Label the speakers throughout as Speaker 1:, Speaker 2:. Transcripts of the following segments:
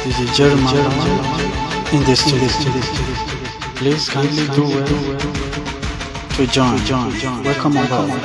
Speaker 1: DJ Jerryman in the studio. Please kindly do well to join. Welcome on board.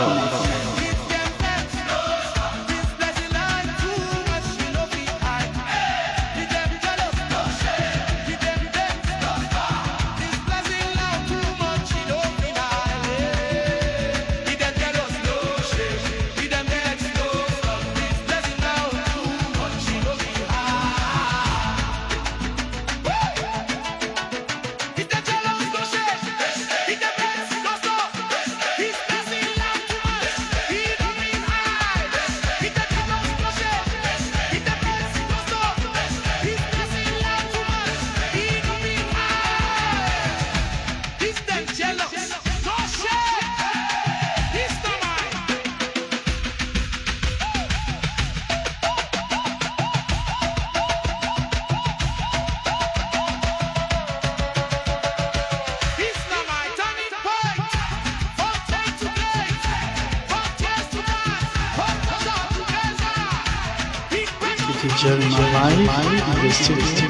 Speaker 1: DJ Jerryman live in the studio.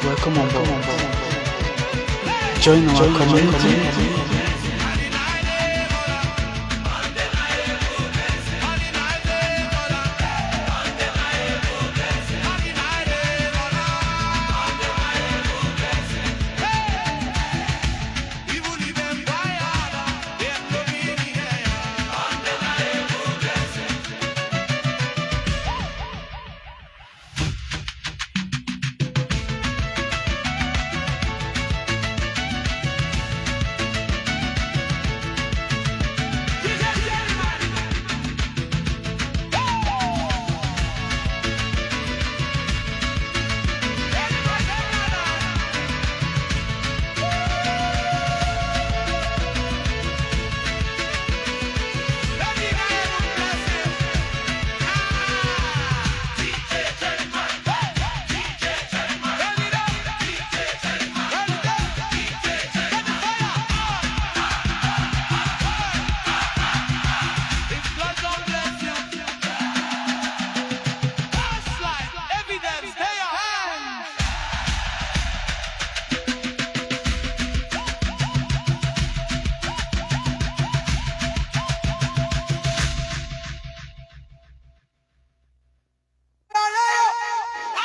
Speaker 1: Welcome on board. Join our community.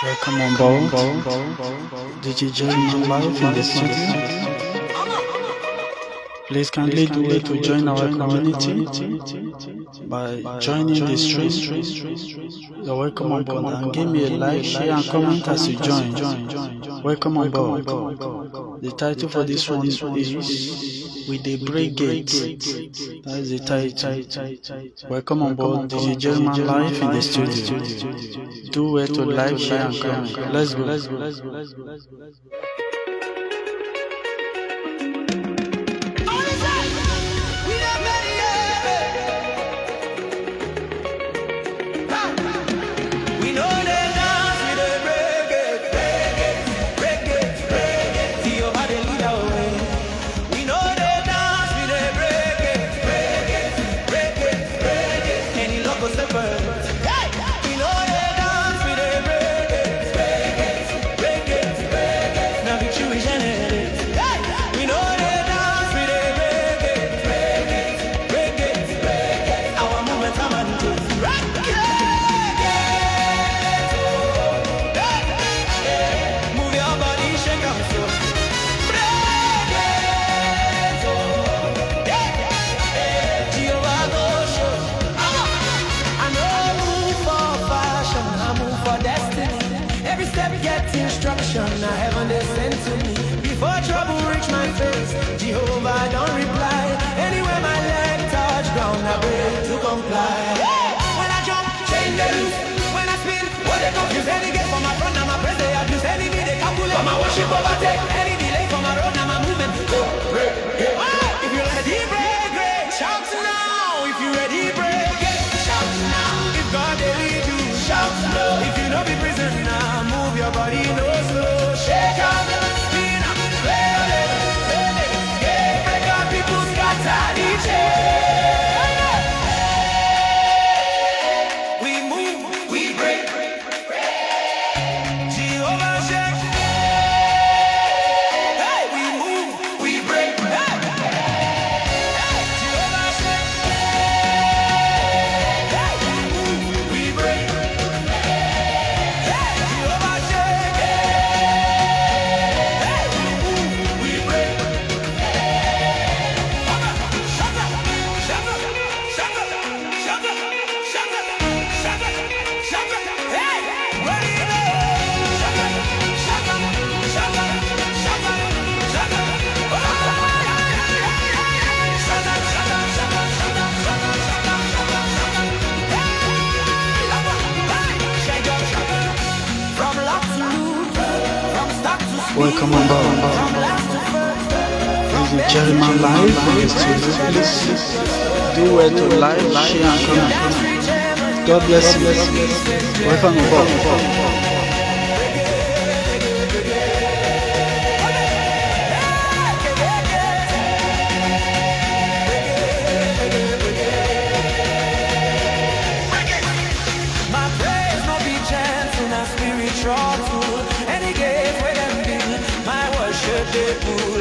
Speaker 1: Welcome on board. DJ Jerryman live in the studio. Please kindly do it to join our community by joining the stream. You're welcome on board, and give me a like, share and comment as you join. Welcome on board. The title for this one is With the Break Gates. That is the title. Welcome on board DJ Jerryman live in the studio. Do it to like, share and comment. Let's go.
Speaker 2: Now heaven they sent to me. Before trouble reach my face, Jehovah don't reply. Anywhere my leg touch ground, I break to comply. When I jump, change they loose. When I spin, what they confuse. Any get from my front, now my press they abuse. Any me they calculate. For my worship overtake. Any delay for my road, now my movement. If you ready, break, break. Shout now. If you ready, break it. Shout now. If God they lead you, shout now. If you know be prisoner, move your body no slow. Shake out the spin up, break out people scatter the chain. We move, we break.
Speaker 1: Welcome on board. DJ Jerryman live in the studio. Please do well to like, share, and comment. God bless you. Welcome on board.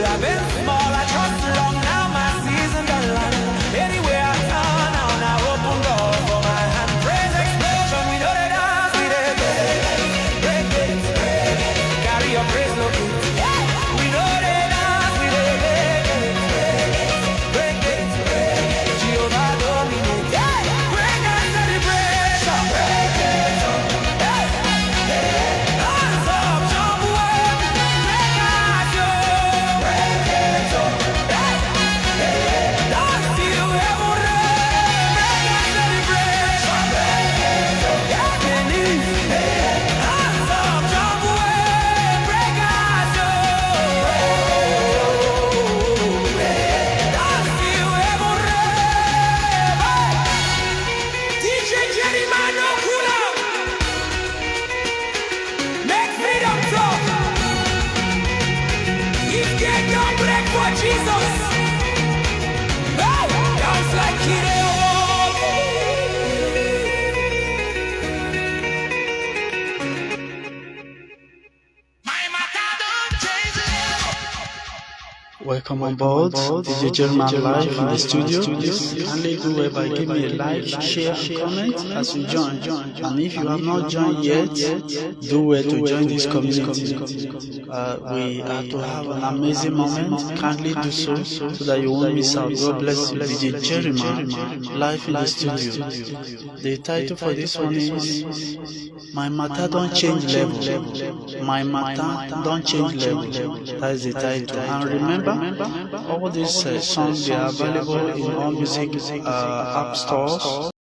Speaker 2: I've been small, I trust long, now my season done long. Anywhere I turn, I open door for my hand. Praise explosion, we know the dance, we the break it, carry your praise, look it. We know the dance, we the break it, Jehovah dominate. Break and celebration, break it, hands up, jump away, break out your DJ Jerryman, no cooler. Make freedom talk. If get don't break for Jesus. Hey, dance like Kiddo.
Speaker 1: Welcome on board. DJ Jerryman live in the studio. Please kindly do whatever. Give me a like, share, and comment as you join. And if you have not joined yet, do well to join this community. We are to have an amazing moment. Kindly do so that you won't miss out. God bless you. DJ Jerryman live in the studio. The title for this one is My Matter Don't Change Level. My Matter Don't Change Level. That is the title. And remember, all these songs, they are available in all music app stores.